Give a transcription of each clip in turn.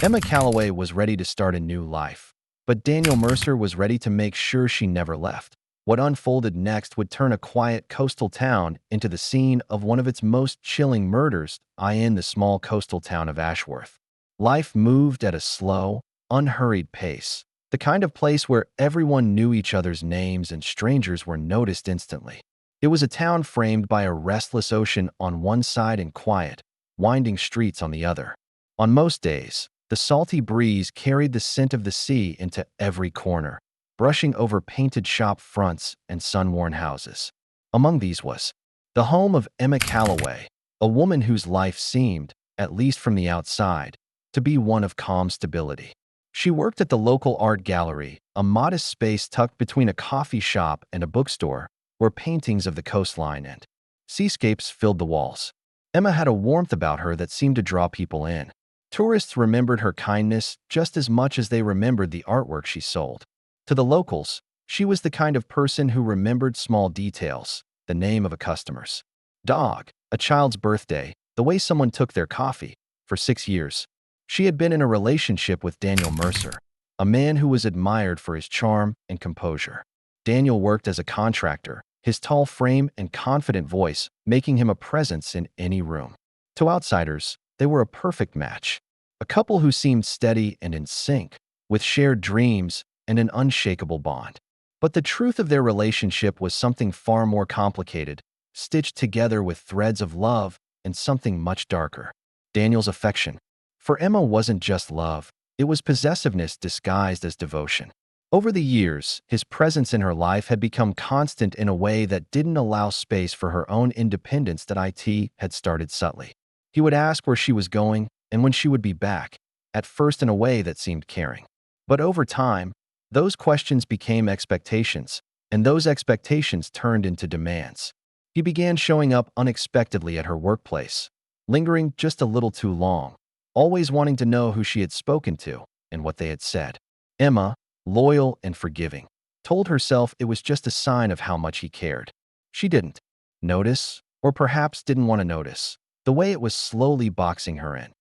Emma Calloway was ready to start a new life, but Daniel Mercer was ready to make sure she never left. What unfolded next would turn a quiet coastal town into the scene of one of its most chilling murders, in the small coastal town of Ashworth. Life moved at a slow, unhurried pace, the kind of place where everyone knew each other's names and strangers were noticed instantly. It was a town framed by a restless ocean on one side and quiet, winding streets on the other. On most days, the salty breeze carried the scent of the sea into every corner, brushing over painted shop fronts and sun-worn houses. Among these was the home of Emma Calloway, a woman whose life seemed, at least from the outside, to be one of calm stability. She worked at the local art gallery, a modest space tucked between a coffee shop and a bookstore, where paintings of the coastline and seascapes filled the walls. Emma had a warmth about her that seemed to draw people in. Tourists remembered her kindness just as much as they remembered the artwork she sold. To the locals, she was the kind of person who remembered small details, the name of a customer's dog, a child's birthday, the way someone took their coffee. For 6 years, she had been in a relationship with Daniel Mercer, a man who was admired for his charm and composure. Daniel worked as a contractor, his tall frame and confident voice making him a presence in any room. To outsiders, they were a perfect match, a couple who seemed steady and in sync, with shared dreams and an unshakable bond. But the truth of their relationship was something far more complicated, stitched together with threads of love and something much darker. Daniel's affection for Emma wasn't just love, it was possessiveness disguised as devotion. Over the years, his presence in her life had become constant in a way that didn't allow space for her own independence that it had started subtly. He would ask where she was going and when she would be back, at first in a way that seemed caring. But over time, those questions became expectations, and those expectations turned into demands. He began showing up unexpectedly at her workplace, lingering just a little too long, always wanting to know who she had spoken to and what they had said. Emma, loyal and forgiving, told herself it was just a sign of how much he cared. She didn't notice, or perhaps didn't want to notice, the way it was slowly boxing her in.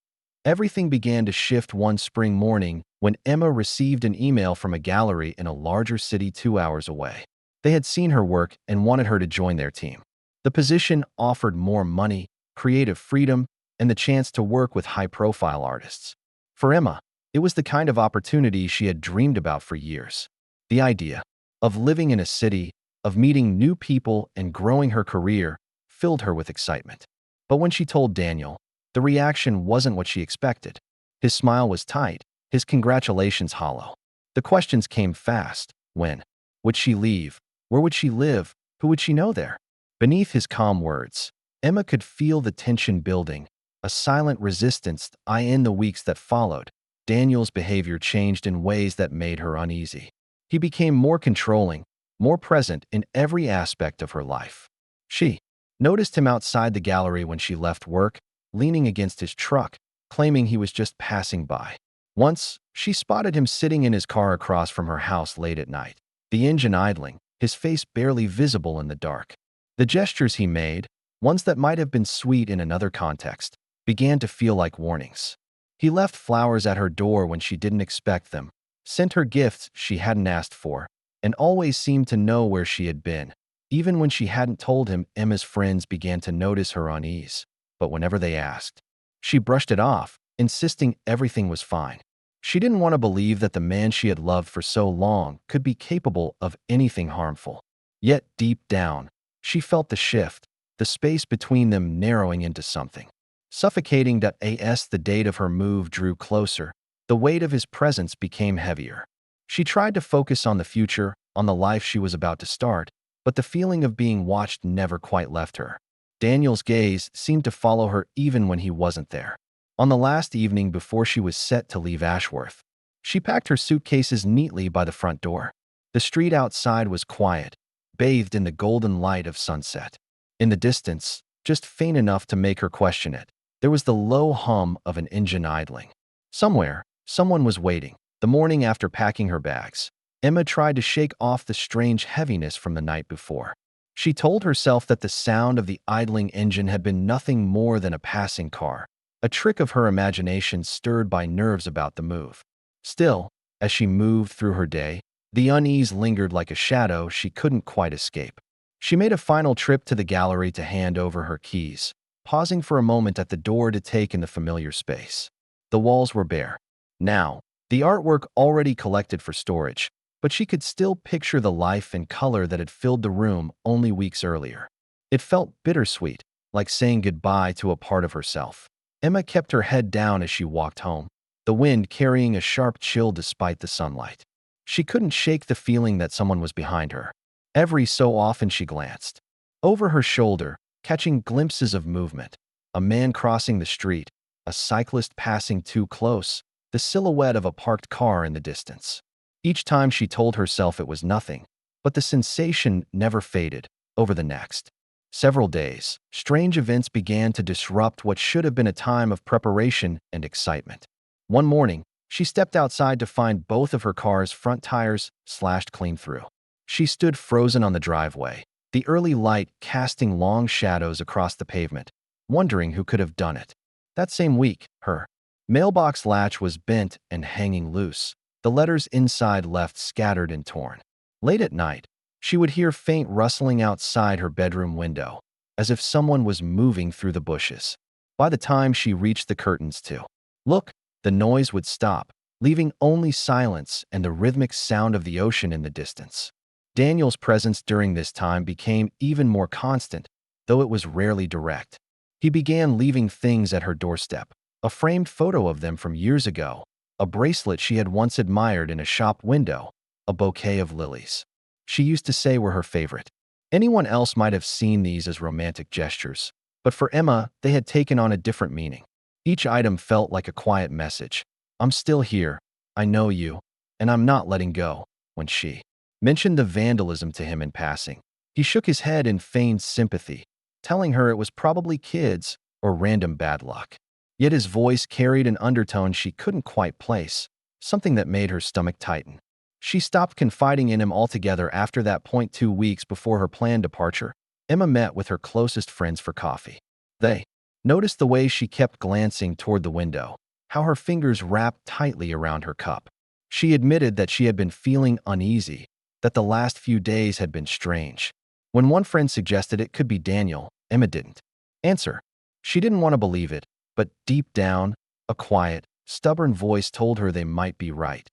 Everything began to shift one spring morning when Emma received an email from a gallery in a larger city 2 hours away. They had seen her work and wanted her to join their team. The position offered more money, creative freedom, and the chance to work with high-profile artists. For Emma, it was the kind of opportunity she had dreamed about for years. The idea of living in a city, of meeting new people and growing her career filled her with excitement. But when she told Daniel, the reaction wasn't what she expected. His smile was tight, his congratulations hollow. The questions came fast. When would she leave? Where would she live? Who would she know there? Beneath his calm words, Emma could feel the tension building, a silent resistance. In the weeks that followed, Daniel's behavior changed in ways that made her uneasy. He became more controlling, more present in every aspect of her life. She noticed him outside the gallery when she left work, leaning against his truck, claiming he was just passing by. Once, she spotted him sitting in his car across from her house late at night, the engine idling, his face barely visible in the dark. The gestures he made, ones that might have been sweet in another context, began to feel like warnings. He left flowers at her door when she didn't expect them, sent her gifts she hadn't asked for, and always seemed to know where she had been. Even when she hadn't told him, Emma's friends began to notice her unease. But whenever they asked, she brushed it off, insisting everything was fine. She didn't want to believe that the man she had loved for so long could be capable of anything harmful. Yet deep down, she felt the shift, the space between them narrowing into something suffocating. As the date of her move drew closer, the weight of his presence became heavier. She tried to focus on the future, on the life she was about to start, but the feeling of being watched never quite left her. Daniel's gaze seemed to follow her even when he wasn't there. On the last evening before she was set to leave Ashworth, she packed her suitcases neatly by the front door. The street outside was quiet, bathed in the golden light of sunset. In the distance, just faint enough to make her question it, there was the low hum of an engine idling. Somewhere, someone was waiting. The morning after packing her bags, Emma tried to shake off the strange heaviness from the night before. She told herself that the sound of the idling engine had been nothing more than a passing car, a trick of her imagination stirred by nerves about the move. Still, as she moved through her day, the unease lingered like a shadow she couldn't quite escape. She made a final trip to the gallery to hand over her keys, pausing for a moment at the door to take in the familiar space. The walls were bare. Now, the artwork already collected for storage, but she could still picture the life and color that had filled the room only weeks earlier. It felt bittersweet, like saying goodbye to a part of herself. Emma kept her head down as she walked home, the wind carrying a sharp chill despite the sunlight. She couldn't shake the feeling that someone was behind her. Every so often she glanced over her shoulder, catching glimpses of movement. A man crossing the street, a cyclist passing too close, the silhouette of a parked car in the distance. Each time she told herself it was nothing, but the sensation never faded. Over the next several days, strange events began to disrupt what should have been a time of preparation and excitement. One morning, she stepped outside to find both of her car's front tires slashed clean through. She stood frozen on the driveway, the early light casting long shadows across the pavement, wondering who could have done it. That same week, her mailbox latch was bent and hanging loose, the letters inside left scattered and torn. Late at night, she would hear faint rustling outside her bedroom window, as if someone was moving through the bushes. By the time she reached the curtains to look, the noise would stop, leaving only silence and the rhythmic sound of the ocean in the distance. Daniel's presence during this time became even more constant, though it was rarely direct. He began leaving things at her doorstep, a framed photo of them from years ago, a bracelet she had once admired in a shop window, a bouquet of lilies she used to say were her favorite. Anyone else might have seen these as romantic gestures, but for Emma, they had taken on a different meaning. Each item felt like a quiet message. I'm still here, I know you, and I'm not letting go. When she mentioned the vandalism to him in passing, he shook his head in feigned sympathy, telling her it was probably kids or random bad luck. Yet his voice carried an undertone she couldn't quite place, something that made her stomach tighten. She stopped confiding in him altogether after that point. 2 weeks before her planned departure, Emma met with her closest friends for coffee. They noticed the way she kept glancing toward the window, how her fingers wrapped tightly around her cup. She admitted that she had been feeling uneasy, that the last few days had been strange. When one friend suggested it could be Daniel, Emma didn't answer. She didn't want to believe it, but deep down, a quiet, stubborn voice told her they might be right.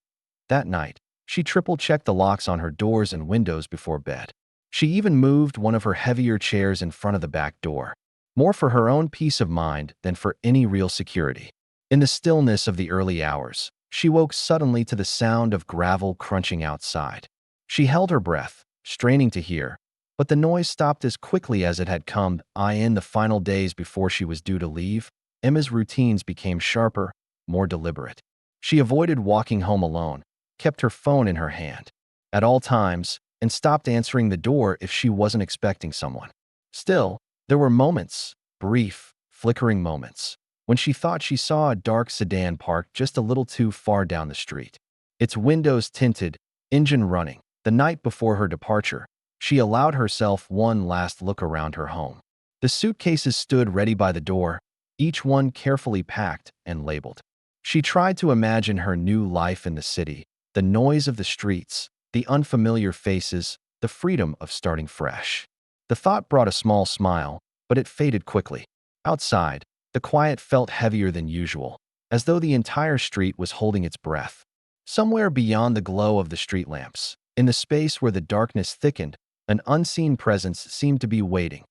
That night, she triple-checked the locks on her doors and windows before bed. She even moved one of her heavier chairs in front of the back door, more for her own peace of mind than for any real security. In the stillness of the early hours, she woke suddenly to the sound of gravel crunching outside. She held her breath, straining to hear, but the noise stopped as quickly as it had come. In the final days before she was due to leave, Emma's routines became sharper, more deliberate. She avoided walking home alone, kept her phone in her hand at all times, and stopped answering the door if she wasn't expecting someone. Still, there were moments, brief, flickering moments, when she thought she saw a dark sedan parked just a little too far down the street. Its windows tinted, engine running. The night before her departure, she allowed herself one last look around her home. The suitcases stood ready by the door, each one carefully packed and labeled. She tried to imagine her new life in the city, the noise of the streets, the unfamiliar faces, the freedom of starting fresh. The thought brought a small smile, but it faded quickly. Outside, the quiet felt heavier than usual, as though the entire street was holding its breath. Somewhere beyond the glow of the street lamps, in the space where the darkness thickened, an unseen presence seemed to be waiting.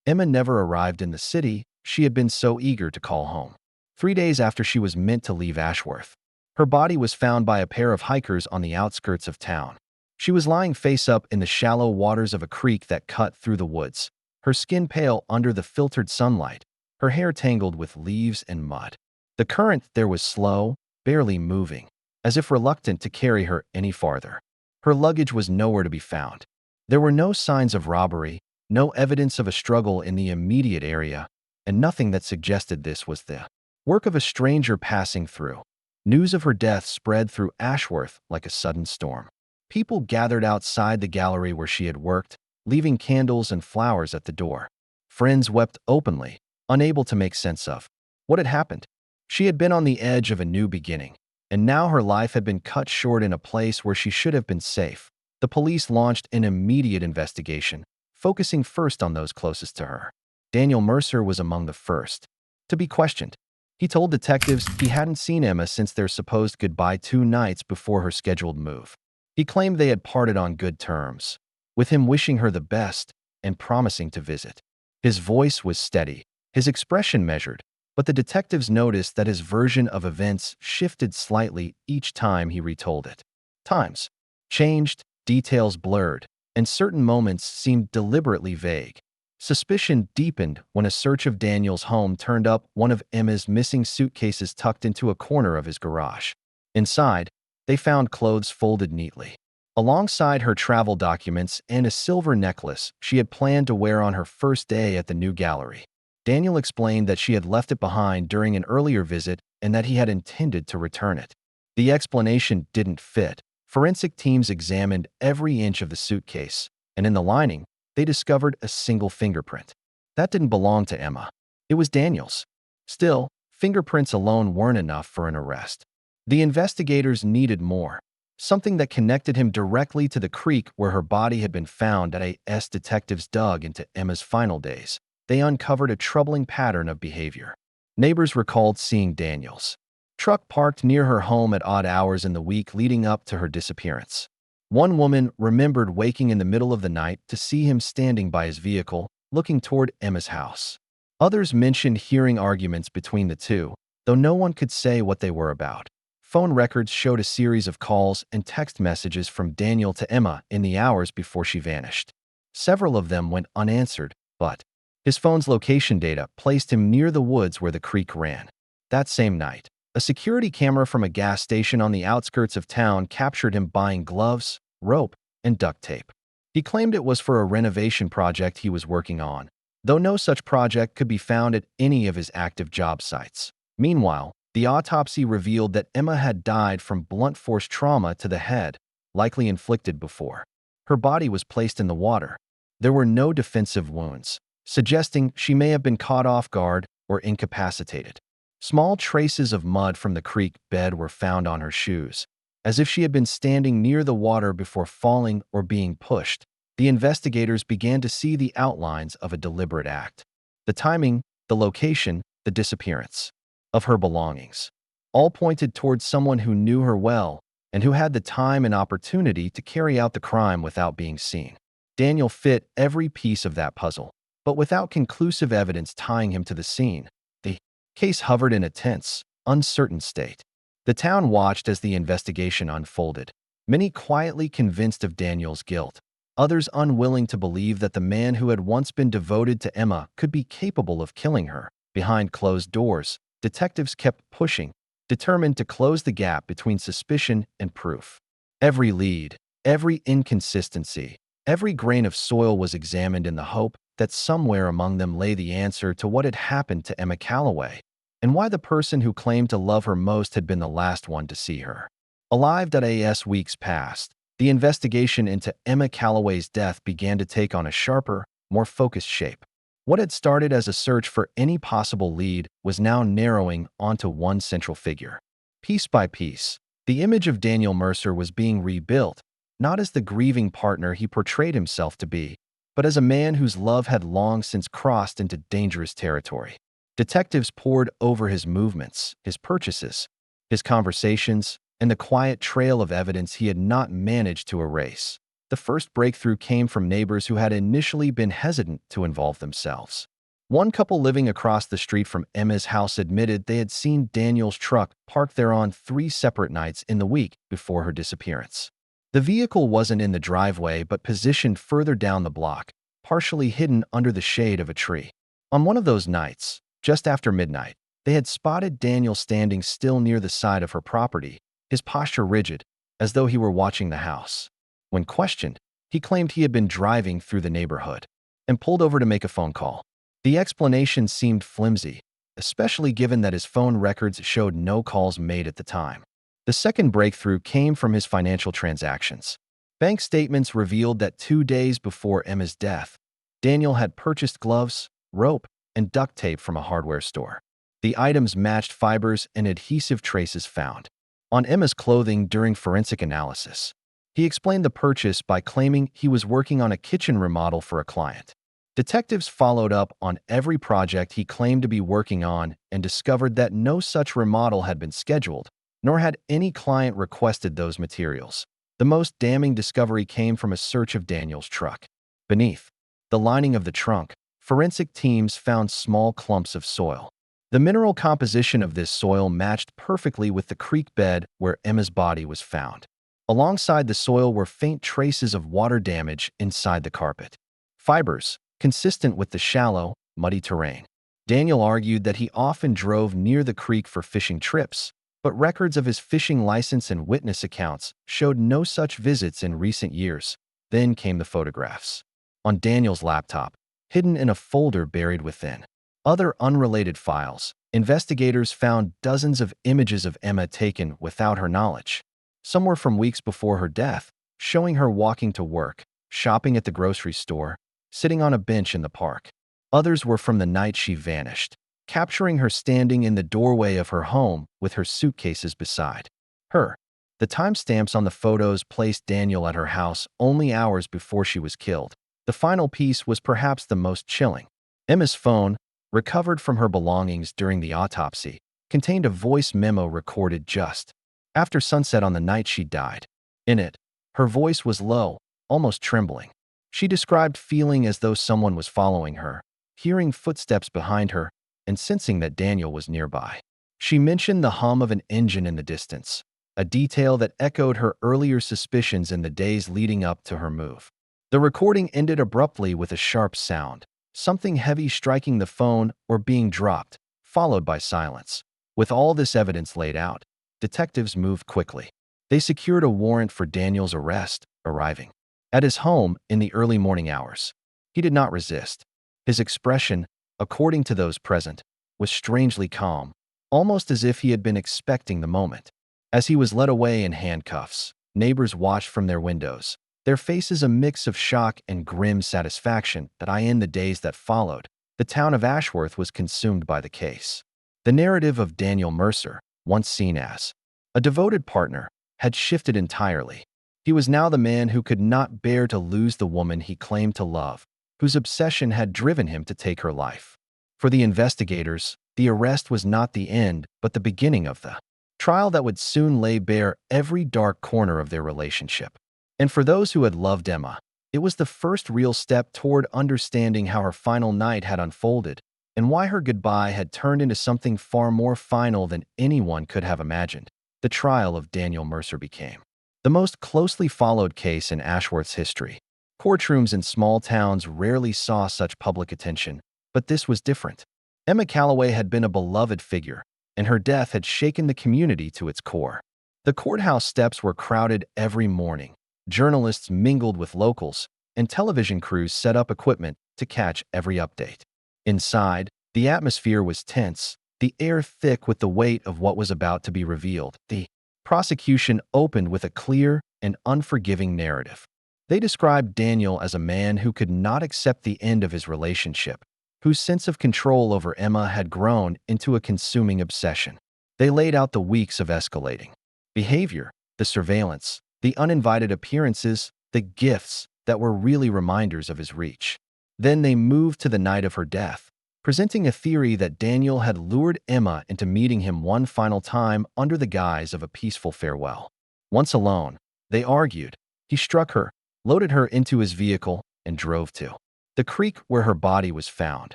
Emma never arrived in the city she had been so eager to call home. 3 days after she was meant to leave Ashworth, her body was found by a pair of hikers on the outskirts of town. She was lying face up in the shallow waters of a creek that cut through the woods, her skin pale under the filtered sunlight, her hair tangled with leaves and mud. The current there was slow, barely moving, as if reluctant to carry her any farther. Her luggage was nowhere to be found. There were no signs of robbery, no evidence of a struggle in the immediate area, and nothing that suggested this was the work of a stranger passing through. News of her death spread through Ashworth like a sudden storm. People gathered outside the gallery where she had worked, leaving candles and flowers at the door. Friends wept openly, unable to make sense of what had happened. She had been on the edge of a new beginning, and now her life had been cut short in a place where she should have been safe. The police launched an immediate investigation, focusing first on those closest to her. Daniel Mercer was among the first to be questioned. He told detectives he hadn't seen Emma since their supposed goodbye 2 nights before her scheduled move. He claimed they had parted on good terms, with him wishing her the best and promising to visit. His voice was steady, his expression measured, but the detectives noticed that his version of events shifted slightly each time he retold it. Times changed, details blurred, and certain moments seemed deliberately vague. Suspicion deepened when a search of Daniel's home turned up one of Emma's missing suitcases tucked into a corner of his garage. Inside, they found clothes folded neatly, alongside her travel documents and a silver necklace she had planned to wear on her first day at the new gallery. Daniel explained that she had left it behind during an earlier visit and that he had intended to return it. The explanation didn't fit. Forensic teams examined every inch of the suitcase, and in the lining, they discovered a single fingerprint. That didn't belong to Emma. It was Daniel's. Still, fingerprints alone weren't enough for an arrest. The investigators needed more, something that connected him directly to the creek where her body had been found. As detectives dug into Emma's final days, they uncovered a troubling pattern of behavior. Neighbors recalled seeing Daniel's truck parked near her home at odd hours in the week leading up to her disappearance. One woman remembered waking in the middle of the night to see him standing by his vehicle, looking toward Emma's house. Others mentioned hearing arguments between the two, though no one could say what they were about. Phone records showed a series of calls and text messages from Daniel to Emma in the hours before she vanished. Several of them went unanswered, but his phone's location data placed him near the woods where the creek ran. That same night, a security camera from a gas station on the outskirts of town captured him buying gloves, rope, and duct tape. He claimed it was for a renovation project he was working on, though no such project could be found at any of his active job sites. Meanwhile, the autopsy revealed that Emma had died from blunt force trauma to the head, likely inflicted before her body was placed in the water. There were no defensive wounds, suggesting she may have been caught off guard or incapacitated. Small traces of mud from the creek bed were found on her shoes, as if she had been standing near the water before falling or being pushed. The investigators began to see the outlines of a deliberate act. The timing, the location, the disappearance of her belongings all pointed towards someone who knew her well and who had the time and opportunity to carry out the crime without being seen. Daniel fit every piece of that puzzle, but without conclusive evidence tying him to the scene, the case hovered in a tense, uncertain state. The town watched as the investigation unfolded, many quietly convinced of Daniel's guilt, others unwilling to believe that the man who had once been devoted to Emma could be capable of killing her. Behind closed doors, detectives kept pushing, determined to close the gap between suspicion and proof. Every lead, every inconsistency, every grain of soil was examined in the hope that somewhere among them lay the answer to what had happened to Emma Calloway, and why the person who claimed to love her most had been the last one to see her alive. As weeks passed, the investigation into Emma Calloway's death began to take on a sharper, more focused shape. What had started as a search for any possible lead was now narrowing onto one central figure. Piece by piece, the image of Daniel Mercer was being rebuilt, not as the grieving partner he portrayed himself to be, but as a man whose love had long since crossed into dangerous territory. Detectives pored over his movements, his purchases, his conversations, and the quiet trail of evidence he had not managed to erase. The first breakthrough came from neighbors who had initially been hesitant to involve themselves. One couple living across the street from Emma's house admitted they had seen Daniel's truck parked there on 3 separate nights in the week before her disappearance. The vehicle wasn't in the driveway but positioned further down the block, partially hidden under the shade of a tree. On one of those nights, just after midnight, they had spotted Daniel standing still near the side of her property, his posture rigid, as though he were watching the house. When questioned, he claimed he had been driving through the neighborhood and pulled over to make a phone call. The explanation seemed flimsy, especially given that his phone records showed no calls made at the time. The second breakthrough came from his financial transactions. Bank statements revealed that 2 days before Emma's death, Daniel had purchased gloves, rope, and duct tape from a hardware store. The items matched fibers and adhesive traces found on Emma's clothing during forensic analysis. He explained the purchase by claiming he was working on a kitchen remodel for a client. Detectives followed up on every project he claimed to be working on and discovered that no such remodel had been scheduled, nor had any client requested those materials. The most damning discovery came from a search of Daniel's truck. Beneath the lining of the trunk, forensic teams found small clumps of soil. The mineral composition of this soil matched perfectly with the creek bed where Emma's body was found. Alongside the soil were faint traces of water damage inside the carpet. Fibers, consistent with the shallow, muddy terrain. Daniel argued that he often drove near the creek for fishing trips, but records of his fishing license and witness accounts showed no such visits in recent years. Then came the photographs. On Daniel's laptop, hidden in a folder buried within other unrelated files, investigators found dozens of images of Emma taken without her knowledge. Some were from weeks before her death, showing her walking to work, shopping at the grocery store, sitting on a bench in the park. Others were from the night she vanished, capturing her standing in the doorway of her home with her suitcases beside her. The timestamps on the photos placed Daniel at her house only hours before she was killed. The final piece was perhaps the most chilling. Emma's phone, recovered from her belongings during the autopsy, contained a voice memo recorded just after sunset on the night she died. In it, her voice was low, almost trembling. She described feeling as though someone was following her, hearing footsteps behind her, and sensing that Daniel was nearby. She mentioned the hum of an engine in the distance, a detail that echoed her earlier suspicions in the days leading up to her move. The recording ended abruptly with a sharp sound, something heavy striking the phone or being dropped, followed by silence. With all this evidence laid out, detectives moved quickly. They secured a warrant for Daniel's arrest, arriving at his home in the early morning hours. He did not resist. His expression, according to those present, was strangely calm, almost as if he had been expecting the moment. As he was led away in handcuffs, neighbors watched from their windows, their faces a mix of shock and grim satisfaction that in the days that followed, the town of Ashworth was consumed by the case. The narrative of Daniel Mercer, once seen as a devoted partner, had shifted entirely. He was now the man who could not bear to lose the woman he claimed to love, whose obsession had driven him to take her life. For the investigators, the arrest was not the end, but the beginning of the trial that would soon lay bare every dark corner of their relationship. And for those who had loved Emma, it was the first real step toward understanding how her final night had unfolded and why her goodbye had turned into something far more final than anyone could have imagined. The trial of Daniel Mercer became the most closely followed case in Ashworth's history. Courtrooms in small towns rarely saw such public attention, but this was different. Emma Calloway had been a beloved figure, and her death had shaken the community to its core. The courthouse steps were crowded every morning. Journalists mingled with locals, and television crews set up equipment to catch every update. Inside, the atmosphere was tense, the air thick with the weight of what was about to be revealed. The prosecution opened with a clear and unforgiving narrative. They described Daniel as a man who could not accept the end of his relationship, whose sense of control over Emma had grown into a consuming obsession. They laid out the weeks of escalating behavior, the surveillance, the uninvited appearances, the gifts that were really reminders of his reach. Then they moved to the night of her death, presenting a theory that Daniel had lured Emma into meeting him one final time under the guise of a peaceful farewell. Once alone, they argued, he struck her, loaded her into his vehicle, and drove to the creek where her body was found.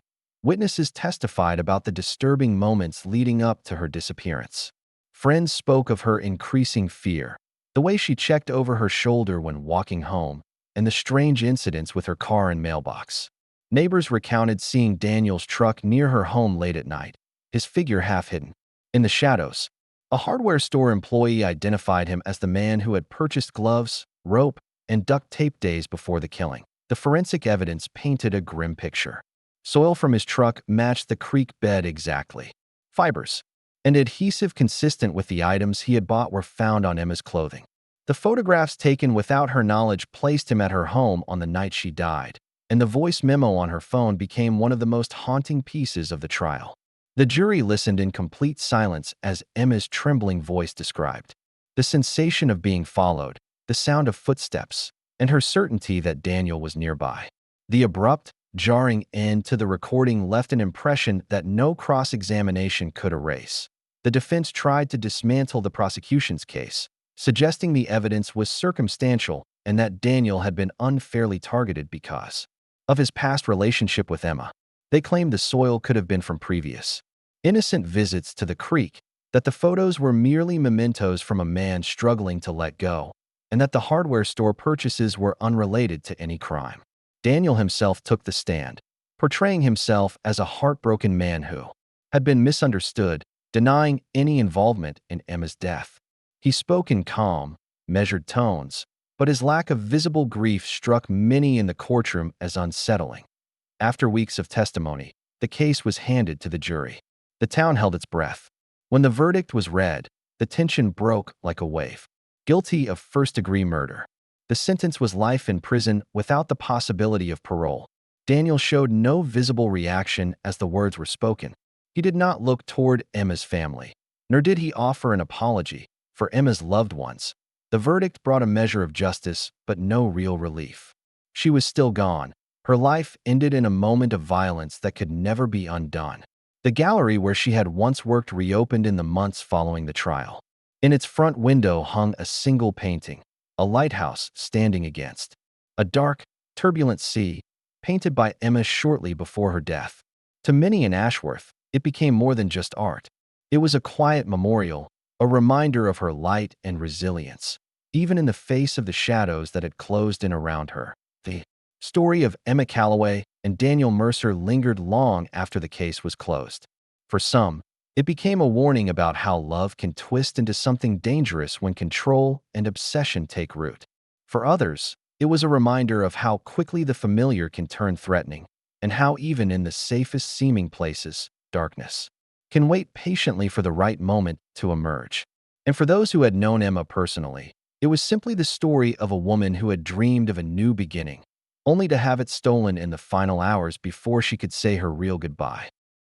Witnesses testified about the disturbing moments leading up to her disappearance. Friends spoke of her increasing fear, the way she checked over her shoulder when walking home, and the strange incidents with her car and mailbox. Neighbors recounted seeing Daniel's truck near her home late at night, his figure half hidden in the shadows. A hardware store employee identified him as the man who had purchased gloves, rope, and duct tape days before the killing. The forensic evidence painted a grim picture. Soil from his truck matched the creek bed exactly. Fibers and adhesive consistent with the items he had bought were found on Emma's clothing. The photographs taken without her knowledge placed him at her home on the night she died, and the voice memo on her phone became one of the most haunting pieces of the trial. The jury listened in complete silence as Emma's trembling voice described the sensation of being followed, the sound of footsteps, and her certainty that Daniel was nearby. The abrupt, jarring end to the recording left an impression that no cross-examination could erase. The defense tried to dismantle the prosecution's case, suggesting the evidence was circumstantial and that Daniel had been unfairly targeted because of his past relationship with Emma. They claimed the soil could have been from previous innocent visits to the creek, that the photos were merely mementos from a man struggling to let go, and that the hardware store purchases were unrelated to any crime. Daniel himself took the stand, portraying himself as a heartbroken man who had been misunderstood, denying any involvement in Emma's death. He spoke in calm, measured tones, but his lack of visible grief struck many in the courtroom as unsettling. After weeks of testimony, the case was handed to the jury. The town held its breath. When the verdict was read, the tension broke like a wave. Guilty of first-degree murder. The sentence was life in prison without the possibility of parole. Daniel showed no visible reaction as the words were spoken. He did not look toward Emma's family, nor did he offer an apology for Emma's loved ones. The verdict brought a measure of justice, but no real relief. She was still gone. Her life ended in a moment of violence that could never be undone. The gallery where she had once worked reopened in the months following the trial. In its front window hung a single painting, a lighthouse standing against a dark, turbulent sea, painted by Emma shortly before her death. To many in Ashworth, it became more than just art. It was a quiet memorial, a reminder of her light and resilience, even in the face of the shadows that had closed in around her. The story of Emma Calloway and Daniel Mercer lingered long after the case was closed. For some, it became a warning about how love can twist into something dangerous when control and obsession take root. For others, it was a reminder of how quickly the familiar can turn threatening, and how even in the safest seeming places, darkness can wait patiently for the right moment to emerge. And for those who had known Emma personally, it was simply the story of a woman who had dreamed of a new beginning, only to have it stolen in the final hours before she could say her real goodbye.